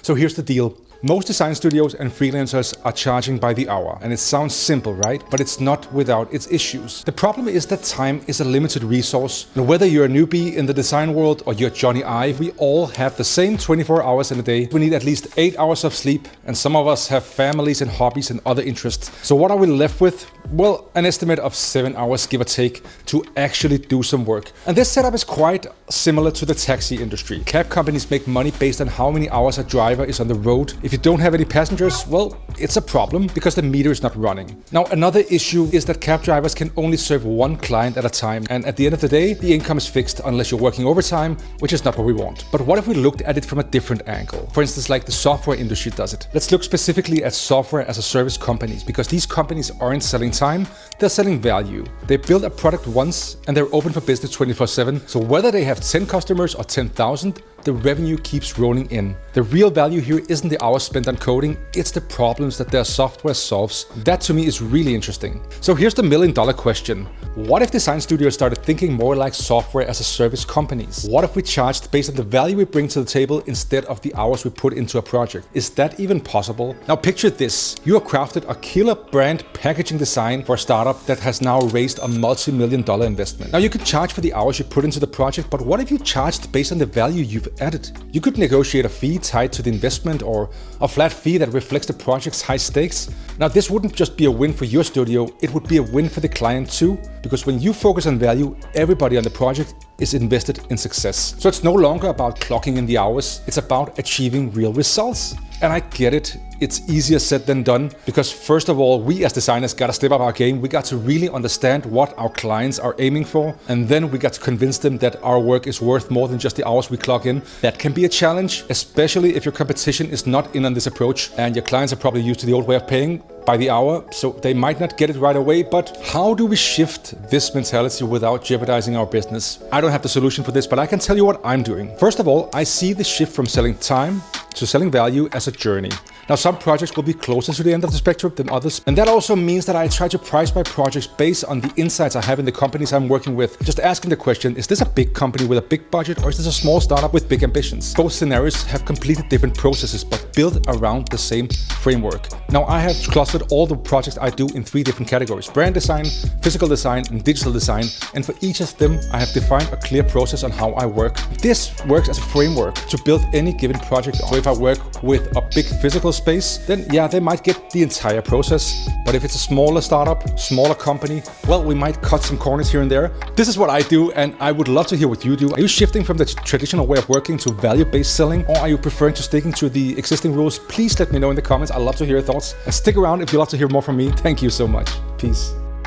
So here's the deal. Most design studios and freelancers are charging by the hour, and it sounds simple, right? But it's not without its issues. The problem is that time is a limited resource, and whether you're a newbie in the design world or you're Johnny Ive, we all have the same 24 hours in a day. We need at least 8 hours of sleep, and some of us have families and hobbies and other interests. So what are we left with? Well, an estimate of 7 hours, give or take, to actually do some work. And this setup is quite similar to the taxi industry. Cab companies make money based on how many hours a driver is on the road. If you don't have any passengers, well, it's a problem because the meter is not running. Now, another issue is that cab drivers can only serve one client at a time. And at the end of the day, the income is fixed unless you're working overtime, which is not what we want. But what if we looked at it from a different angle? For instance, like the software industry does it. Let's look specifically at software as a service companies, because these companies aren't selling time, they're selling value. They build a product once and they're open for business 24/7. So whether they have 10 customers or 10,000, the revenue keeps rolling in. The real value here isn't the hours spent on coding, it's the problems that their software solves. That to me is really interesting. So here's the million-dollar question. What if design studios started thinking more like software as a service companies? What if we charged based on the value we bring to the table instead of the hours we put into a project? Is that even possible? Now picture this. You have crafted a killer brand packaging design for a startup that has now raised a multi-million-dollar investment. Now you could charge for the hours you put into the project, but what if you charged based on the value you've added? You could negotiate a fee tied to the investment or a flat fee that reflects the project's high stakes. Now this wouldn't just be a win for your studio, it would be a win for the client too, because when you focus on value, everybody on the project is invested in success. So it's no longer about clocking in the hours, it's about achieving real results. And I get it, it's easier said than done, because first of all, we as designers gotta step up our game. We got to really understand what our clients are aiming for, and then we got to convince them that our work is worth more than just the hours we clock in. That can be a challenge, especially if your competition is not in on this approach, and your clients are probably used to the old way of paying by the hour, so they might not get it right away. But how do we shift this mentality without jeopardizing our business? I don't have the solution for this, but I can tell you what I'm doing. First of all, I see the shift from selling time to selling value as a journey. Now, some projects will be closer to the end of the spectrum than others, and that also means that I try to price my projects based on the insights I have in the companies I'm working with. Just asking the question, is this a big company with a big budget, or is this a small startup with big ambitions? Both scenarios have completely different processes, but built around the same framework. Now, I have clustered all the projects I do in 3 different categories: brand design, physical design, and digital design. And for each of them, I have defined a clear process on how I work. This works as a framework to build any given project. So if I work with a big physical space, then yeah, they might get the entire process. But if it's a smaller startup, smaller company, well, we might cut some corners here and there. This is what I do, and I would love to hear what you do. Are you shifting from the traditional way of working to value-based selling, or are you preferring to sticking to the existing rules? Please let me know in the comments. I'd love to hear your thoughts. And stick around if you'd love to hear more from me. Thank you so much. Peace.